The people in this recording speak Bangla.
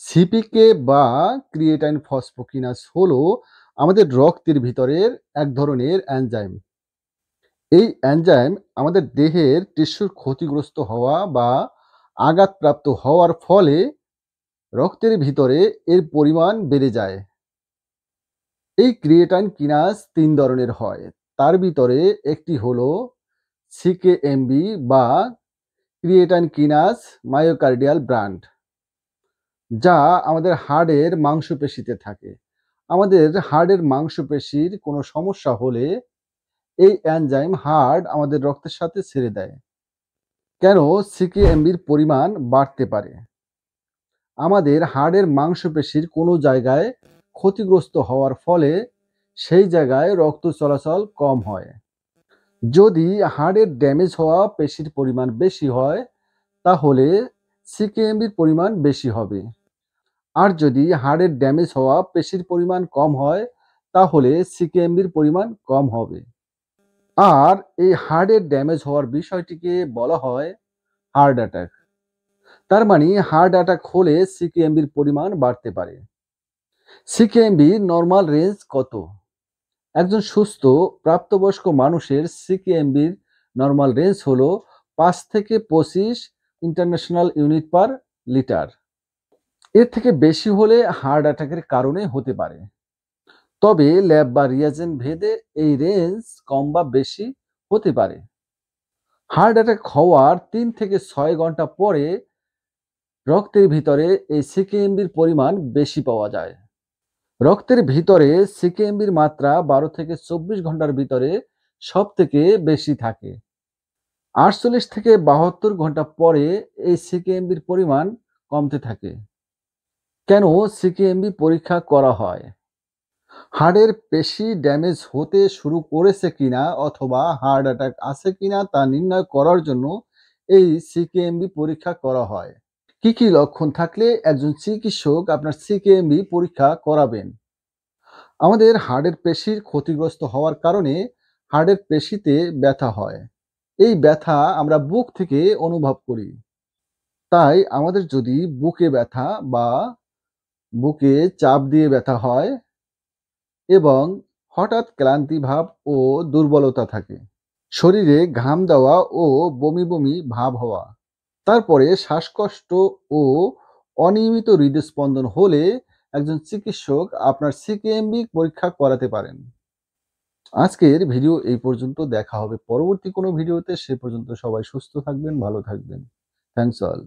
সিপিকে বা ক্রিয়েটাইন ফসফোকিনাস হলো আমাদের রক্তের ভিতরের এক ধরনের এনজাইম। এই এনজাইম আমাদের দেহের টিস্যুর ক্ষতিগ্রস্ত হওয়া বা আঘাতপ্রাপ্ত হওয়ার ফলে রক্তের ভিতরে এর পরিমাণ বেড়ে যায়। এই ক্রিয়েটাইন কিনাস ৩ ধরনের হয়। তার ভিতরে একটি হলো সিকেএমবি বা ক্রিয়েটাইন কিনাস মায়োকার্ডিয়াল ব্রান্ড, যা আমাদের হাড়ের মাংসপেশিতে থাকে। আমাদের হাড়ের মাংসপেশির কোনো সমস্যা হলে এই এনজাইম হাড় আমাদের রক্তের সাথে ছেড়ে দেয়। কেন সিকেএমবির পরিমাণ বাড়তে পারে? আমাদের হাড়ের মাংসপেশির কোনো জায়গায় ক্ষতিগ্রস্ত হওয়ার ফলে সেই জায়গায় রক্ত চলাচল কম হয়। যদি হাড়ের ড্যামেজ হওয়া পেশির পরিমাণ বেশি হয়, তাহলে সিকেএমবির পরিমাণ বেশি হবে। আর যদি হাড়ের ড্যামেজ হওয়া পেশির পরিমাণ কম হয়, তাহলে সিকেএমবির পরিমাণ কম হবে। আর এই হার্টের ড্যামেজ হওয়ার বিষয়টিকে বলা হয় হার্ট অ্যাটাক। তার মানে হার্ট অ্যাটাক হলে সিকেএমবির পরিমাণ বাড়তে পারে। সিকেএমবির নর্মাল রেঞ্জ কত? একজন সুস্থ প্রাপ্তবয়স্ক মানুষের সিকেএমবির নর্মাল রেঞ্জ হলো 5 থেকে 25 ইন্টারন্যাশনাল ইউনিট পার লিটার। এর থেকে বেশি হলে হার্ট অ্যাটাকের কারণে হতে পারে। তবে ল্যাব বা রিয়াজেন্ট ভেদে এই রেঞ্জ কম বা বেশি হতে পারে। হার্ট অ্যাটাক হওয়ার ৩ থেকে ৬ ঘন্টা পরে রক্তের ভিতরে এই সিকেএমবির পরিমাণ বেশি পাওয়া যায়। রক্তের ভিতরে সিকেএমবির মাত্রা ১২ থেকে ২৪ ঘন্টার ভিতরে সব থেকে বেশি থাকে। ৪৮ থেকে ৭২ ঘন্টা পরে এই সিকেএমবির পরিমাণ কমতে থাকে। কেন সিকেএমবি পরীক্ষা করা হয়? হার্টের পেশি ড্যামেজ হতে শুরু করেছে কিনা অথবা হার্ট অ্যাটাক আছে কিনা তা নির্ণয় করার জন্য এই সিকেএমবি পরীক্ষা করা হয়। কি কি লক্ষণ থাকলে একজন চিকিৎসক আপনার সিকেএমবি পরীক্ষা করাবেন? আমাদের হার্টের পেশির ক্ষতিগ্রস্ত হওয়ার কারণে হার্টের পেশিতে ব্যথা হয়। এই ব্যথা আমরা বুক থেকে অনুভব করি। তাই আমাদের যদি বুকে ব্যথা বা বুকে চাপ দিয়ে ব্যথা হয় এবং হঠাৎ ক্লান্তি ভাব ও দুর্বলতা থাকে, শরীরে ঘাম দেওয়া ও বমি বমি ভাব হওয়া, তারপরে শ্বাসকষ্ট ও অনিয়মিত হৃদস্পন্দন হলে একজন চিকিৎসক আপনার সিকেএমবি পরীক্ষা করাতে পারেন। আজকের ভিডিও এই পর্যন্ত। দেখা হবে পরবর্তী কোনো ভিডিওতে। সে পর্যন্ত সবাই সুস্থ থাকবেন, ভালো থাকবেন। Thanks all.